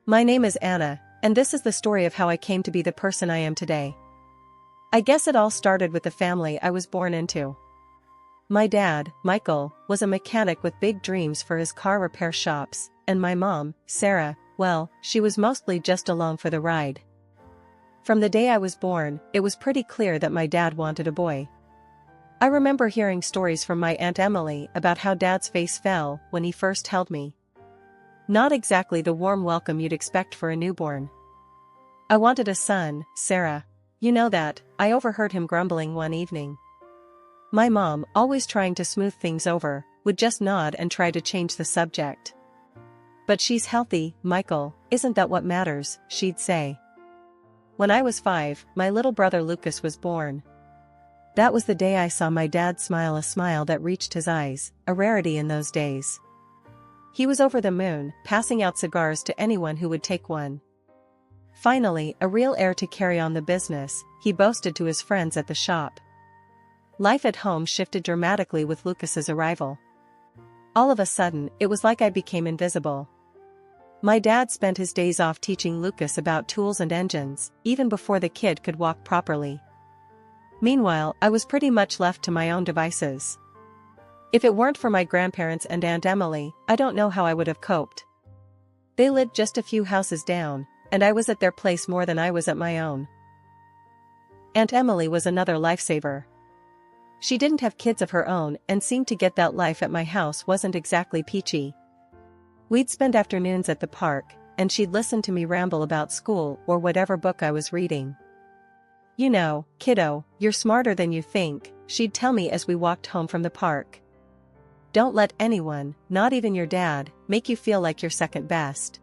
My name is Anna, and this is the story of how I came to be the person I am today. I guess it all started with the family I was born into. My dad, Michael, was a mechanic with big dreams for his car repair shops, and my mom, Sarah, well, she was mostly just along for the ride. From the day I was born, it was pretty clear that my dad wanted a boy. I remember hearing stories from my Aunt Emily about how Dad's face fell when he first held me. Not exactly the warm welcome you'd expect for a newborn. I wanted a son, Sarah. You know that, I overheard him grumbling one evening. My mom, always trying to smooth things over, would just nod and try to change the subject. But she's healthy, Michael, isn't that what matters, she'd say. When I was 5, my little brother Lucas was born. That was the day I saw my dad smile, a smile that reached his eyes, a rarity in those days. He was over the moon, passing out cigars to anyone who would take one. Finally, a real heir to carry on the business, he boasted to his friends at the shop. Life at home shifted dramatically with Lucas's arrival. All of a sudden, it was like I became invisible. My dad spent his days off teaching Lucas about tools and engines, even before the kid could walk properly. Meanwhile, I was pretty much left to my own devices. If it weren't for my grandparents and Aunt Emily, I don't know how I would have coped. They lived just a few houses down, and I was at their place more than I was at my own. Aunt Emily was another lifesaver. She didn't have kids of her own and seemed to get that life at my house wasn't exactly peachy. We'd spend afternoons at the park, and she'd listen to me ramble about school or whatever book I was reading. You know, kiddo, you're smarter than you think, she'd tell me as we walked home from the park. Don't let anyone, not even your dad, make you feel like you're second best.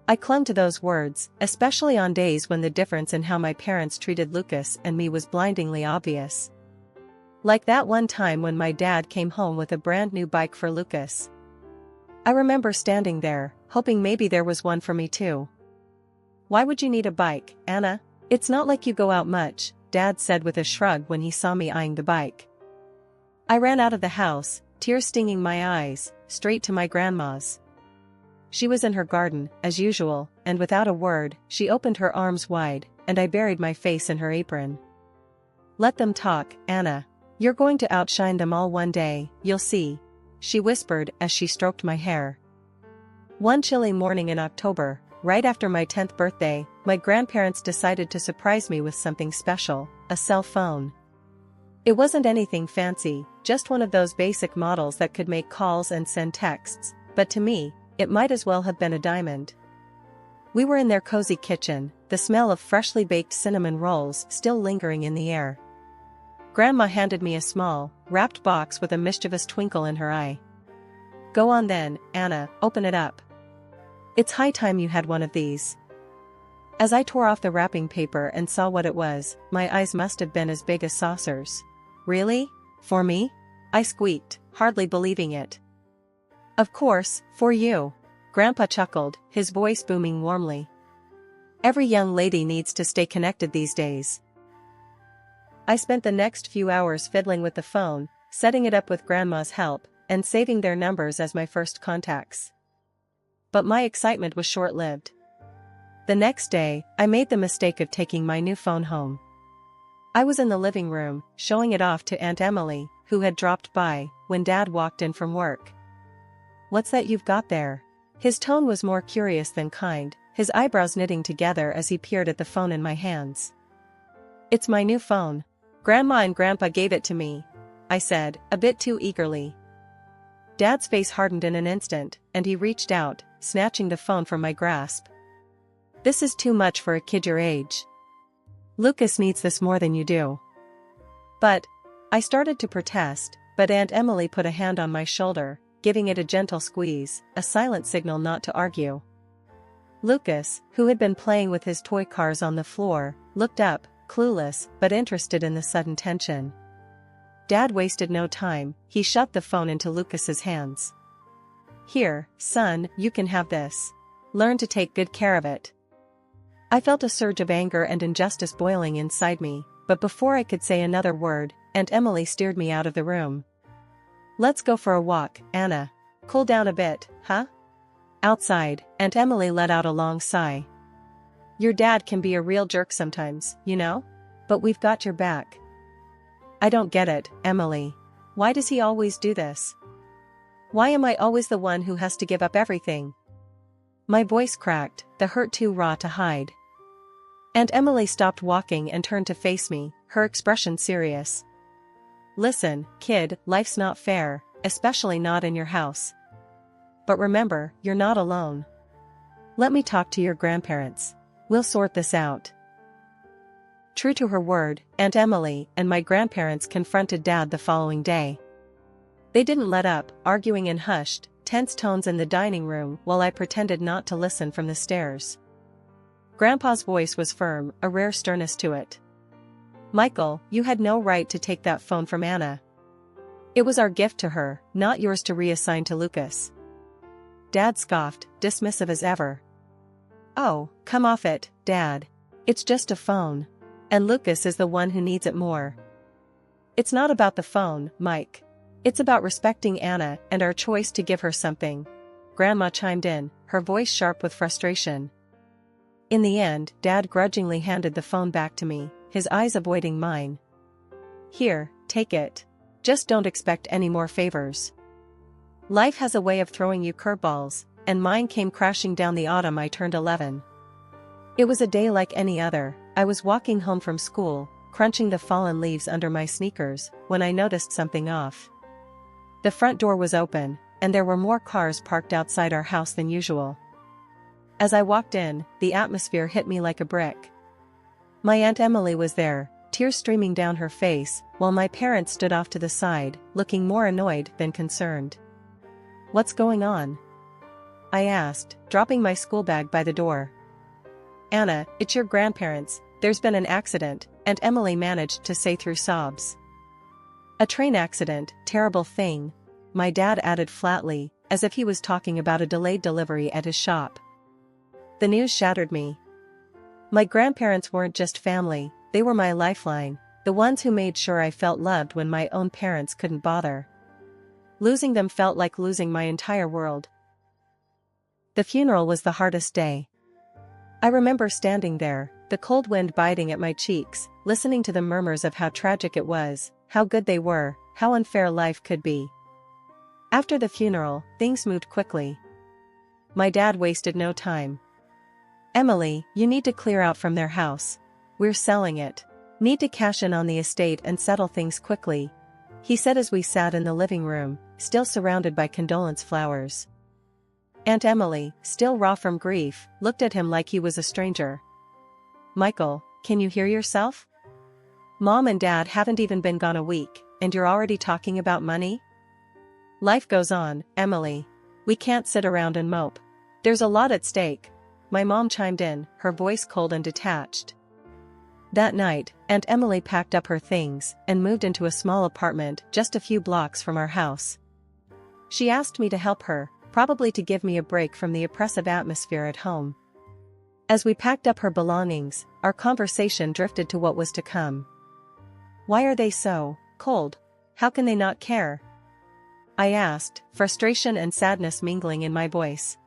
I clung to those words, especially on days when the difference in how my parents treated Lucas and me was blindingly obvious. Like that one time when my dad came home with a brand new bike for Lucas. I remember standing there, hoping maybe there was one for me too. Why would you need a bike, Anna? It's not like you go out much, Dad said with a shrug when he saw me eyeing the bike. I ran out of the house, tears stinging my eyes, straight to my grandma's. She was in her garden, as usual, and without a word, she opened her arms wide, and I buried my face in her apron. Let them talk, Anna. You're going to outshine them all one day, you'll see, she whispered as she stroked my hair. One chilly morning in October, right after my 10th birthday, my grandparents decided to surprise me with something special, a cell phone. It wasn't anything fancy, just one of those basic models that could make calls and send texts, but to me, it might as well have been a diamond. We were in their cozy kitchen, the smell of freshly baked cinnamon rolls still lingering in the air. Grandma handed me a small, wrapped box with a mischievous twinkle in her eye. Go on then, Anna, open it up. It's high time you had one of these. As I tore off the wrapping paper and saw what it was, my eyes must have been as big as saucers. Really? For me? I squeaked, hardly believing it. Of course, for you. Grandpa chuckled, his voice booming warmly. Every young lady needs to stay connected these days. I spent the next few hours fiddling with the phone, setting it up with Grandma's help, and saving their numbers as my first contacts. But my excitement was short-lived. The next day, I made the mistake of taking my new phone home. I was in the living room, showing it off to Aunt Emily, who had dropped by, when Dad walked in from work. What's that you've got there? His tone was more curious than kind, his eyebrows knitting together as he peered at the phone in my hands. It's my new phone. Grandma and Grandpa gave it to me, I said, a bit too eagerly. Dad's face hardened in an instant, and he reached out, snatching the phone from my grasp. This is too much for a kid your age. Lucas needs this more than you do. But, I started to protest, but Aunt Emily put a hand on my shoulder, giving it a gentle squeeze, a silent signal not to argue. Lucas, who had been playing with his toy cars on the floor, looked up, clueless but interested in the sudden tension. Dad wasted no time, he shoved the phone into Lucas's hands. Here, son, you can have this. Learn to take good care of it. I felt a surge of anger and injustice boiling inside me, but before I could say another word, Aunt Emily steered me out of the room. Let's go for a walk, Anna. Cool down a bit, huh? Outside, Aunt Emily let out a long sigh. Your dad can be a real jerk sometimes, you know? But we've got your back. I don't get it, Emily. Why does he always do this? Why am I always the one who has to give up everything? My voice cracked, the hurt too raw to hide. Aunt Emily stopped walking and turned to face me, her expression serious. Listen, kid, life's not fair, especially not in your house. But remember, you're not alone. Let me talk to your grandparents. We'll sort this out. True to her word, Aunt Emily and my grandparents confronted Dad the following day. They didn't let up, arguing in hushed, tense tones in the dining room while I pretended not to listen from the stairs. Grandpa's voice was firm, a rare sternness to it. Michael, you had no right to take that phone from Anna. It was our gift to her, not yours to reassign to Lucas. Dad scoffed, dismissive as ever. Oh, come off it, Dad. It's just a phone. And Lucas is the one who needs it more. It's not about the phone, Mike. It's about respecting Anna and our choice to give her something. Grandma chimed in, her voice sharp with frustration. In the end, Dad grudgingly handed the phone back to me, his eyes avoiding mine. Here, take it. Just don't expect any more favors. Life has a way of throwing you curveballs, and mine came crashing down the autumn I turned 11. It was a day like any other. I was walking home from school, crunching the fallen leaves under my sneakers, when I noticed something off. The front door was open, and there were more cars parked outside our house than usual. As I walked in, the atmosphere hit me like a brick. My Aunt Emily was there, tears streaming down her face, while my parents stood off to the side, looking more annoyed than concerned. What's going on? I asked, dropping my school bag by the door. Anna, it's your grandparents, there's been an accident, Aunt Emily managed to say through sobs. A train accident, terrible thing, my dad added flatly, as if he was talking about a delayed delivery at his shop. The news shattered me. My grandparents weren't just family, they were my lifeline, the ones who made sure I felt loved when my own parents couldn't bother. Losing them felt like losing my entire world. The funeral was the hardest day. I remember standing there, the cold wind biting at my cheeks, listening to the murmurs of how tragic it was, how good they were, how unfair life could be. After the funeral, things moved quickly. My dad wasted no time. Emily, you need to clear out from their house. We're selling it. Need to cash in on the estate and settle things quickly, he said as we sat in the living room, still surrounded by condolence flowers. Aunt Emily, still raw from grief, looked at him like he was a stranger. Michael, can you hear yourself? Mom and Dad haven't even been gone a week, and you're already talking about money? Life goes on, Emily. We can't sit around and mope. There's a lot at stake. My mom chimed in, her voice cold and detached. That night, Aunt Emily packed up her things and moved into a small apartment just a few blocks from our house. She asked me to help her, probably to give me a break from the oppressive atmosphere at home. As we packed up her belongings, our conversation drifted to what was to come. Why are they so cold? How can they not care? I asked, frustration and sadness mingling in my voice.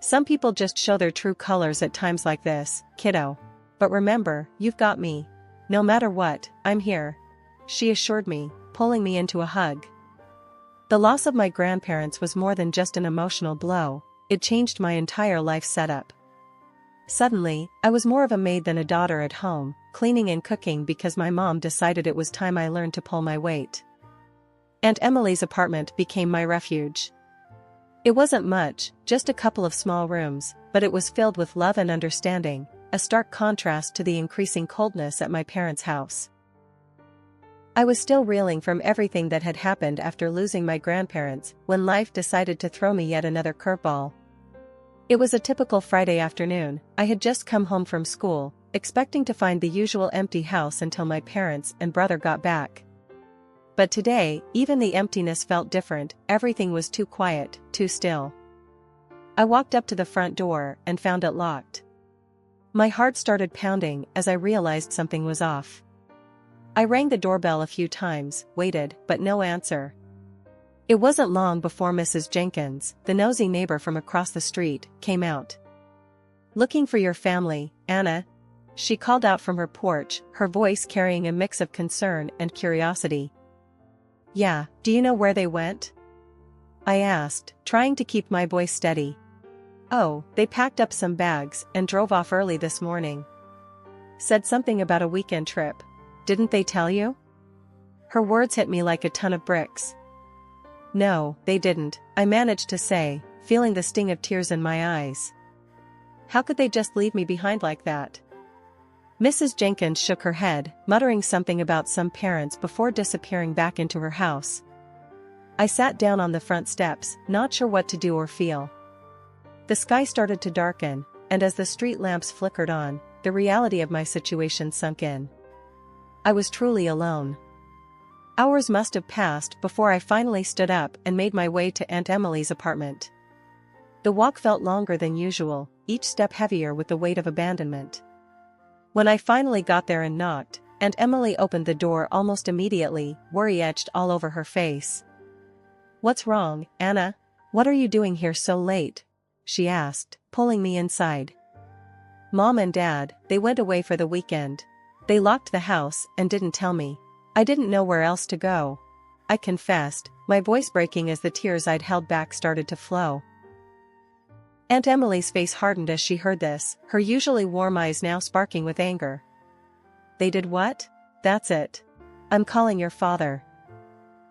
Some people just show their true colors at times like this, kiddo. But remember, you've got me. No matter what, I'm here, she assured me, pulling me into a hug. The loss of my grandparents was more than just an emotional blow, it changed my entire life setup. Suddenly, I was more of a maid than a daughter at home, cleaning and cooking because my mom decided it was time I learned to pull my weight. Aunt Emily's apartment became my refuge. It wasn't much, just a couple of small rooms, but it was filled with love and understanding, a stark contrast to the increasing coldness at my parents' house. I was still reeling from everything that had happened after losing my grandparents when life decided to throw me yet another curveball. It was a typical Friday afternoon. I had just come home from school, expecting to find the usual empty house until my parents and brother got back. But today, even the emptiness felt different, everything was too quiet, too still. I walked up to the front door and found it locked. My heart started pounding as I realized something was off. I rang the doorbell a few times, waited, but no answer. It wasn't long before Mrs. Jenkins, the nosy neighbor from across the street, came out. "Looking for your family, Anna?" she called out from her porch, her voice carrying a mix of concern and curiosity. "Yeah, do you know where they went?" I asked, trying to keep my voice steady. "Oh, they packed up some bags and drove off early this morning. Said something about a weekend trip. Didn't they tell you?" Her words hit me like a ton of bricks. "No, they didn't," I managed to say, feeling the sting of tears in my eyes. "How could they just leave me behind like that?" Mrs. Jenkins shook her head, muttering something about some parents before disappearing back into her house. I sat down on the front steps, not sure what to do or feel. The sky started to darken, and as the street lamps flickered on, the reality of my situation sunk in. I was truly alone. Hours must have passed before I finally stood up and made my way to Aunt Emily's apartment. The walk felt longer than usual, each step heavier with the weight of abandonment. When I finally got there and knocked, Aunt Emily opened the door almost immediately, worry etched all over her face. "What's wrong, Anna? What are you doing here so late?" she asked, pulling me inside. "Mom and Dad, they went away for the weekend. They locked the house and didn't tell me. I didn't know where else to go," I confessed, my voice breaking as the tears I'd held back started to flow. Aunt Emily's face hardened as she heard this, her usually warm eyes now sparking with anger. "They did what? That's it. I'm calling your father."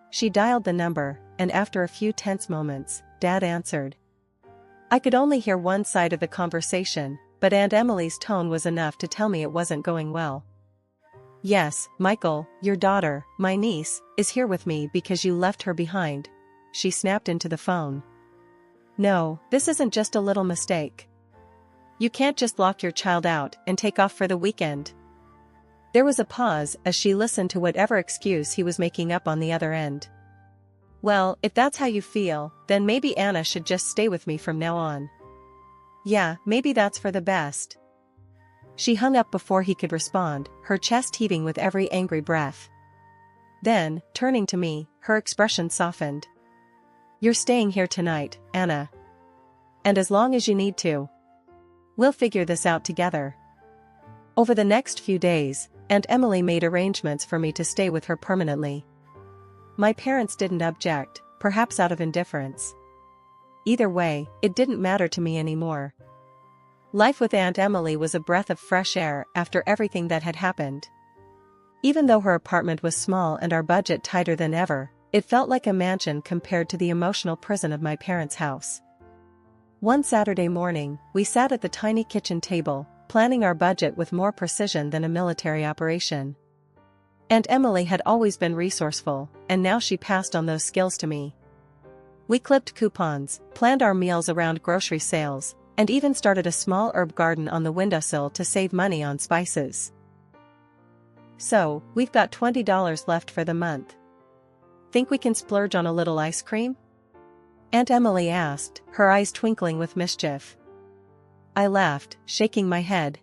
She dialed the number, and after a few tense moments, Dad answered. I could only hear one side of the conversation, but Aunt Emily's tone was enough to tell me it wasn't going well. "Yes, Michael, your daughter, my niece, is here with me because you left her behind," she snapped into the phone. "No, this isn't just a little mistake. You can't just lock your child out and take off for the weekend." There was a pause as she listened to whatever excuse he was making up on the other end. "Well, if that's how you feel, then maybe Anna should just stay with me from now on." "Yeah, maybe that's for the best." She hung up before he could respond, her chest heaving with every angry breath. Then, turning to me, her expression softened. "You're staying here tonight, Anna. And as long as you need to. We'll figure this out together." Over the next few days, Aunt Emily made arrangements for me to stay with her permanently. My parents didn't object, perhaps out of indifference. Either way, it didn't matter to me anymore. Life with Aunt Emily was a breath of fresh air after everything that had happened. Even though her apartment was small and our budget tighter than ever, it felt like a mansion compared to the emotional prison of my parents' house. One Saturday morning, we sat at the tiny kitchen table, planning our budget with more precision than a military operation. Aunt Emily had always been resourceful, and now she passed on those skills to me. We clipped coupons, planned our meals around grocery sales, and even started a small herb garden on the windowsill to save money on spices. "So, we've got $20 left for the month. Think we can splurge on a little ice cream?" Aunt Emily asked, her eyes twinkling with mischief. I laughed, shaking my head.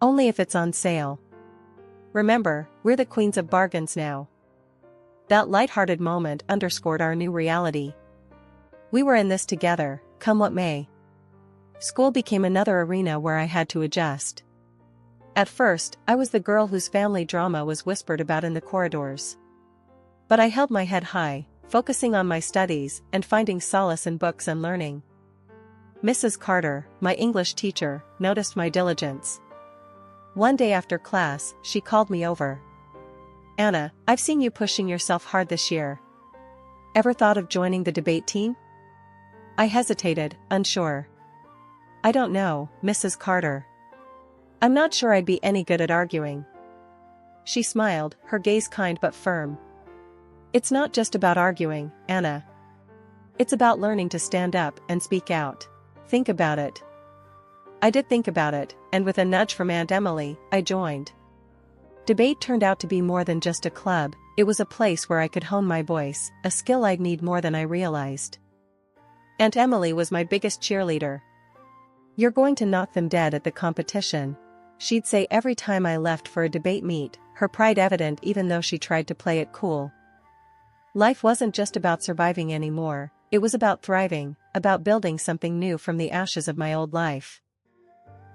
"Only if it's on sale. Remember, we're the queens of bargains now." That light-hearted moment underscored our new reality. We were in this together, come what may. School became another arena where I had to adjust. At first, I was the girl whose family drama was whispered about in the corridors. But I held my head high, focusing on my studies and finding solace in books and learning. Mrs. Carter, my English teacher, noticed my diligence. One day after class, she called me over. "Anna, I've seen you pushing yourself hard this year. Ever thought of joining the debate team?" I hesitated, unsure. "I don't know, Mrs. Carter. I'm not sure I'd be any good at arguing." She smiled, her gaze kind but firm. "It's not just about arguing, Anna. It's about learning to stand up and speak out. Think about it." I did think about it, and with a nudge from Aunt Emily, I joined. Debate turned out to be more than just a club, it was a place where I could hone my voice, a skill I'd need more than I realized. Aunt Emily was my biggest cheerleader. "You're going to knock them dead at the competition," she'd say every time I left for a debate meet, her pride evident even though she tried to play it cool. Life wasn't just about surviving anymore, it was about thriving, about building something new from the ashes of my old life.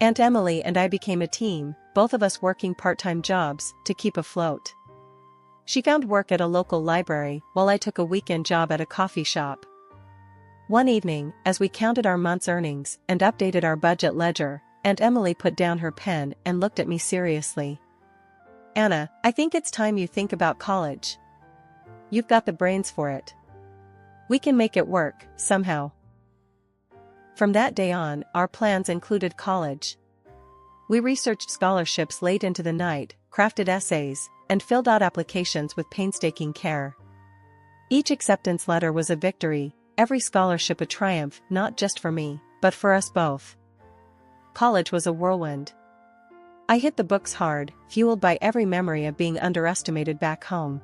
Aunt Emily and I became a team, both of us working part-time jobs to keep afloat. She found work at a local library while I took a weekend job at a coffee shop. One evening, as we counted our month's earnings and updated our budget ledger, Aunt Emily put down her pen and looked at me seriously. "Anna, I think it's time you think about college. You've got the brains for it. We can make it work, somehow." From that day on, our plans included college. We researched scholarships late into the night, crafted essays, and filled out applications with painstaking care. Each acceptance letter was a victory, every scholarship a triumph, not just for me, but for us both. College was a whirlwind. I hit the books hard, fueled by every memory of being underestimated back home.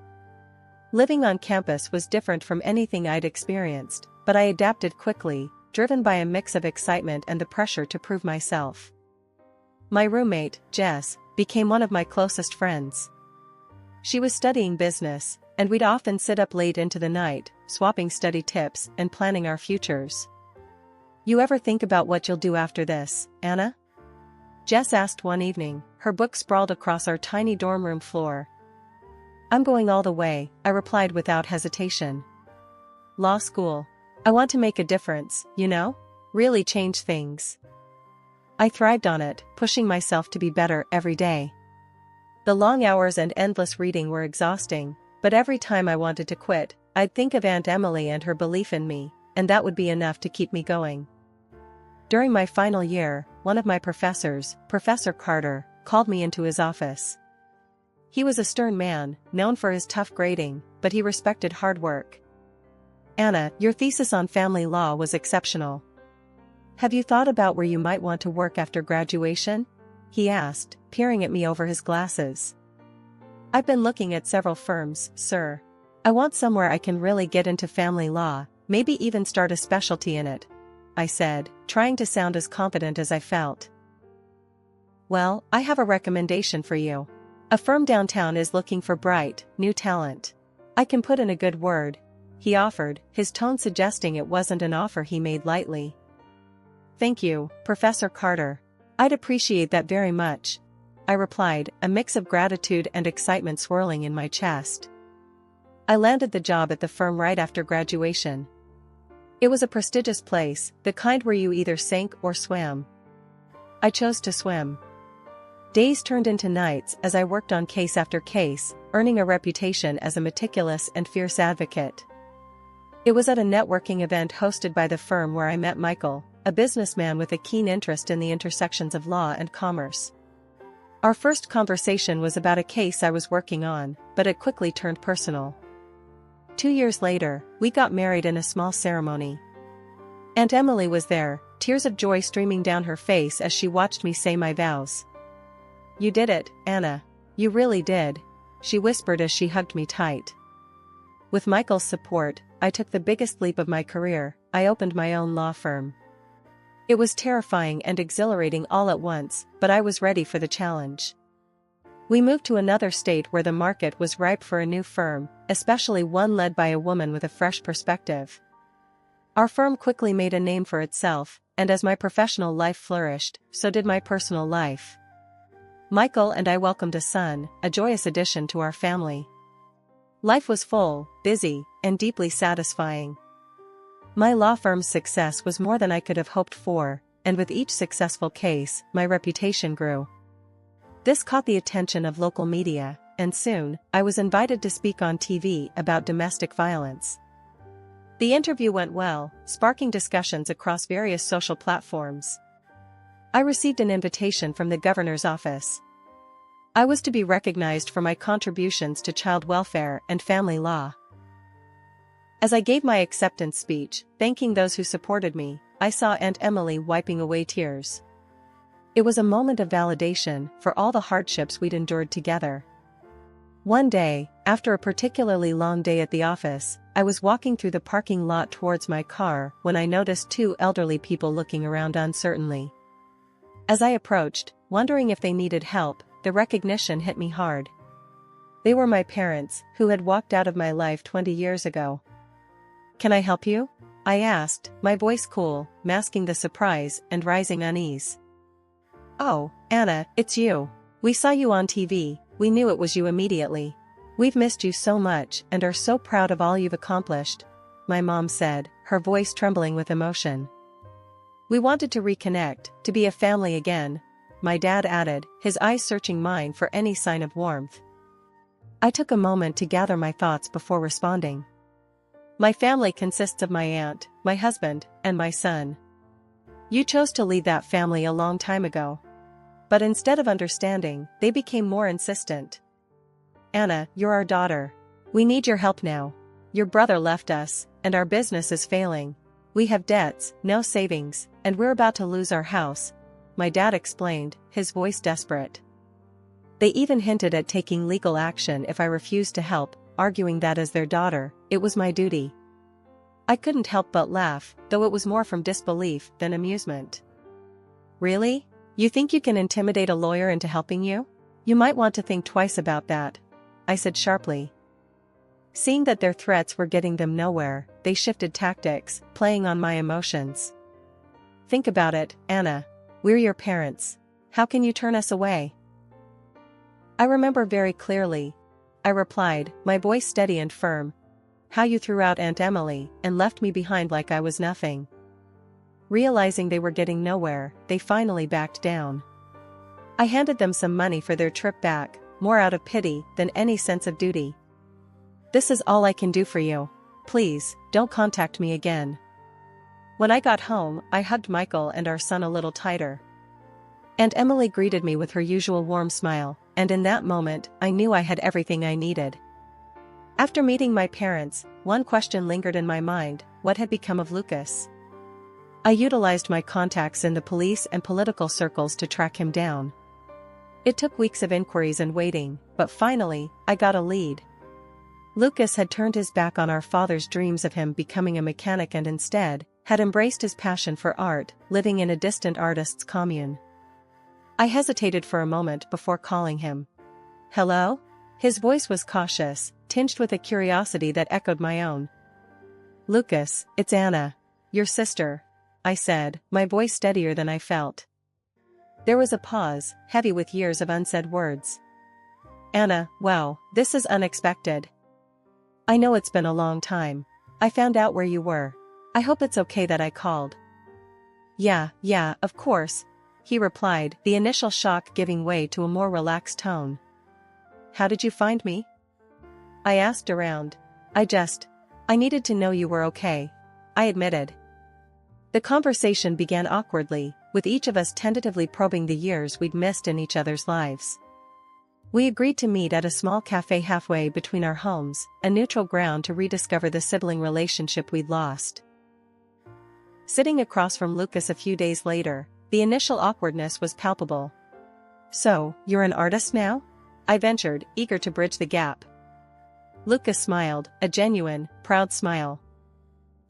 Living on campus was different from anything I'd experienced, but I adapted quickly, driven by a mix of excitement and the pressure to prove myself. My roommate, Jess, became one of my closest friends. She was studying business, and we'd often sit up late into the night, swapping study tips and planning our futures. "You ever think about what you'll do after this, Anna?" Jess asked one evening, her book sprawled across our tiny dorm room floor. "I'm going all the way," I replied without hesitation. "Law school. I want to make a difference, you know? Really change things." I thrived on it, pushing myself to be better every day. The long hours and endless reading were exhausting, but every time I wanted to quit, I'd think of Aunt Emily and her belief in me, and that would be enough to keep me going. During my final year, one of my professors, Professor Carter, called me into his office. He was a stern man, known for his tough grading, but he respected hard work. "Anna, your thesis on family law was exceptional. Have you thought about where you might want to work after graduation?" he asked, peering at me over his glasses. "I've been looking at several firms, sir. I want somewhere I can really get into family law, maybe even start a specialty in it," I said, trying to sound as confident as I felt. "Well, I have a recommendation for you. A firm downtown is looking for bright, new talent. I can put in a good word," he offered, his tone suggesting it wasn't an offer he made lightly. "Thank you, Professor Carter. I'd appreciate that very much," I replied, a mix of gratitude and excitement swirling in my chest. I landed the job at the firm right after graduation. It was a prestigious place, the kind where you either sank or swam. I chose to swim. Days turned into nights as I worked on case after case, earning a reputation as a meticulous and fierce advocate. It was at a networking event hosted by the firm where I met Michael, a businessman with a keen interest in the intersections of law and commerce. Our first conversation was about a case I was working on, but it quickly turned personal. 2 years later, we got married in a small ceremony. Aunt Emily was there, tears of joy streaming down her face as she watched me say my vows. "You did it, Anna. You really did," she whispered as she hugged me tight. With Michael's support, I took the biggest leap of my career. I opened my own law firm. It was terrifying and exhilarating all at once, but I was ready for the challenge. We moved to another state where the market was ripe for a new firm, especially one led by a woman with a fresh perspective. Our firm quickly made a name for itself, and as my professional life flourished, so did my personal life. Michael and I welcomed a son, a joyous addition to our family. Life was full, busy, and deeply satisfying. My law firm's success was more than I could have hoped for, and with each successful case, my reputation grew. This caught the attention of local media, and soon, I was invited to speak on TV about domestic violence. The interview went well, sparking discussions across various social platforms. I received an invitation from the governor's office. I was to be recognized for my contributions to child welfare and family law. As I gave my acceptance speech, thanking those who supported me, I saw Aunt Emily wiping away tears. It was a moment of validation for all the hardships we'd endured together. One day, after a particularly long day at the office, I was walking through the parking lot towards my car when I noticed 2 elderly people looking around uncertainly. As I approached, wondering if they needed help, the recognition hit me hard. They were my parents, who had walked out of my life 20 years ago. "Can I help you?" I asked, my voice cool, masking the surprise and rising unease. "Oh, Anna, it's you. We saw you on TV, we knew it was you immediately. We've missed you so much and are so proud of all you've accomplished," my mom said, her voice trembling with emotion. "We wanted to reconnect, to be a family again," my dad added, his eyes searching mine for any sign of warmth. I took a moment to gather my thoughts before responding. "My family consists of my aunt, my husband, and my son. You chose to lead that family a long time ago. But instead of understanding, they became more insistent. Anna, you're our daughter. We need your help now. Your brother left us, and our business is failing. We have debts, no savings, and we're about to lose our house," my dad explained, his voice desperate. They even hinted at taking legal action if I refused to help, arguing that as their daughter, it was my duty. I couldn't help but laugh, though it was more from disbelief than amusement. "Really? You think you can intimidate a lawyer into helping you? You might want to think twice about that," I said sharply. Seeing that their threats were getting them nowhere, they shifted tactics, playing on my emotions. "Think about it, Anna. We're your parents. How can you turn us away?" "I remember very clearly," I replied, my voice steady and firm, "how you threw out Aunt Emily and left me behind like I was nothing." Realizing they were getting nowhere, they finally backed down. I handed them some money for their trip back, more out of pity than any sense of duty. "This is all I can do for you. Please, don't contact me again." When I got home, I hugged Michael and our son a little tighter. Aunt Emily greeted me with her usual warm smile, and in that moment, I knew I had everything I needed. After meeting my parents, one question lingered in my mind: what had become of Lucas? I utilized my contacts in the police and political circles to track him down. It took weeks of inquiries and waiting, but finally, I got a lead. Lucas had turned his back on our father's dreams of him becoming a mechanic and instead, had embraced his passion for art, living in a distant artist's commune. I hesitated for a moment before calling him. "Hello?" His voice was cautious, tinged with a curiosity that echoed my own. "Lucas, it's Anna. Your sister," I said, my voice steadier than I felt. There was a pause, heavy with years of unsaid words. "Anna, wow, this is unexpected. I know it's been a long time. I found out where you were. I hope it's okay that I called." Yeah, of course," he replied, the initial shock giving way to a more relaxed tone. "How did you find me?" I asked around. I needed to know you were okay," I admitted. The conversation began awkwardly, with each of us tentatively probing the years we'd missed in each other's lives. We agreed to meet at a small cafe halfway between our homes, a neutral ground to rediscover the sibling relationship we'd lost. Sitting across from Lucas a few days later, the initial awkwardness was palpable. "So, you're an artist now?" I ventured, eager to bridge the gap. Lucas smiled, a genuine, proud smile.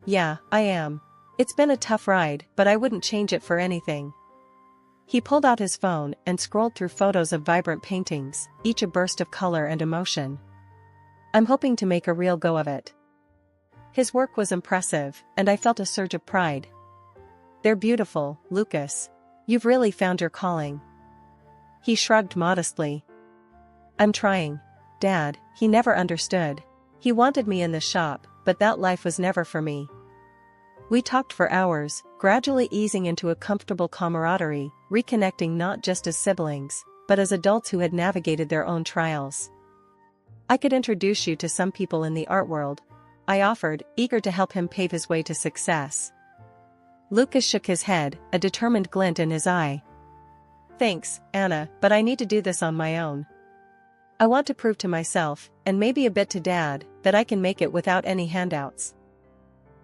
"Yeah, I am. It's been a tough ride, but I wouldn't change it for anything." He pulled out his phone and scrolled through photos of vibrant paintings, each a burst of color and emotion. "I'm hoping to make a real go of it." His work was impressive, and I felt a surge of pride. "They're beautiful, Lucas. You've really found your calling." He shrugged modestly. "I'm trying. Dad, he never understood. He wanted me in the shop, but that life was never for me." We talked for hours, gradually easing into a comfortable camaraderie, reconnecting not just as siblings, but as adults who had navigated their own trials. "I could introduce you to some people in the art world," I offered, eager to help him pave his way to success. Lucas shook his head, a determined glint in his eye. "Thanks, Anna, but I need to do this on my own. I want to prove to myself, and maybe a bit to Dad, that I can make it without any handouts."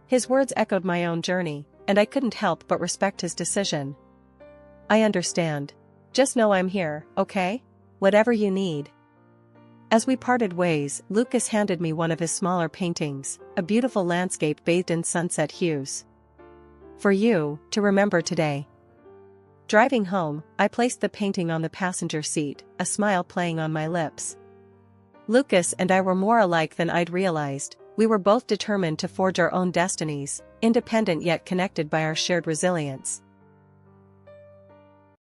His words echoed my own journey, and I couldn't help but respect his decision. "I understand. Just know I'm here, okay? Whatever you need." As we parted ways, Lucas handed me one of his smaller paintings, a beautiful landscape bathed in sunset hues. "For you, to remember today." Driving home, I placed the painting on the passenger seat, a smile playing on my lips. Lucas and I were more alike than I'd realized. We were both determined to forge our own destinies, independent yet connected by our shared resilience.